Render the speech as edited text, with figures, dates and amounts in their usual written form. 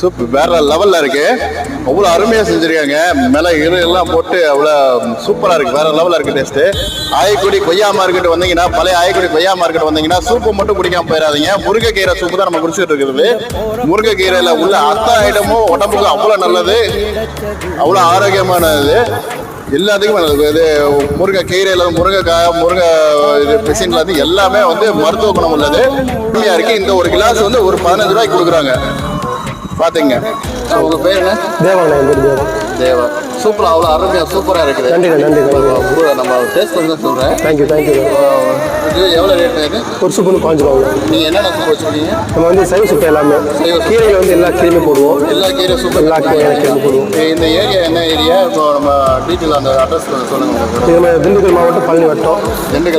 Super, வேற லெவல்ல இருக்கு. அவ்வளோ அருமையா செஞ்சிருக்காங்க. மிளகு எல்லாம் போட்டு அவ்வளோ சூப்பரா இருக்கு. வேற லெவல்ல இருக்கு டேஸ்ட். ஆயக்குடி கொய்யா மார்க்கெட் வந்தீங்கன்னா, பழைய ஆயக்குடி கொய்யா மார்க்கெட் வந்தீங்கன்னா சூப்பு மட்டும் குடிக்காம போயிடாதீங்க. முருங்கைக்கீரை சூப்பு தான் நம்ம குடிச்சிட்டு இருக்குது. முருங்கைக்கீரையில உள்ள அத்தனை ஐட்டமும் உடம்புக்கு அவ்வளோ நல்லது, அவ்வளோ ஆரோக்கியமானது. எல்லாத்துக்கும் இது முருங்கைக்கீரையில முருங்கைக்காய், முருங்கை பிசின்ல இருந்து எல்லாமே வந்து மருத்துவ குணம் உள்ளது. இருக்கு. இந்த ஒரு கிளாஸ் வந்து ஒரு 15 ரூபாய்க்கு கொடுக்குறாங்க. பாத்தீங்க. உங்க பேர் என்ன? தேவாங்க. என் பேர் தேவா. தேவா. சூப்பரா, அவ்வளோ அருமையா சூப்பரா இருக்குது. நன்றி. நம்ம டேஸ்ட் பண்ணி தான் சொல்றேன். தேங்க்யூ. இது எவ்வளோ ரேட் இது? ஒரு சூப்பு 5 ரூபா. நீங்க என்னென்ன சூப் வச்சுருக்கீங்க? நம்ம வந்து சைவ சூப்பு எல்லாமே கீரையில் வந்து எல்லா கீரையுமே போடுவோம். எல்லா கீரை சூப்பர், எல்லா கீரை போடுவோம். இந்த ஏரியா என்ன ஏரியா? இப்போ நம்ம டீட்டெயில் அந்த அட்ரஸ் சொல்லுங்க. இது நம்ம திண்டுக்கல் மாவட்டம் பழனி வட்டம். திண்டுக்கல்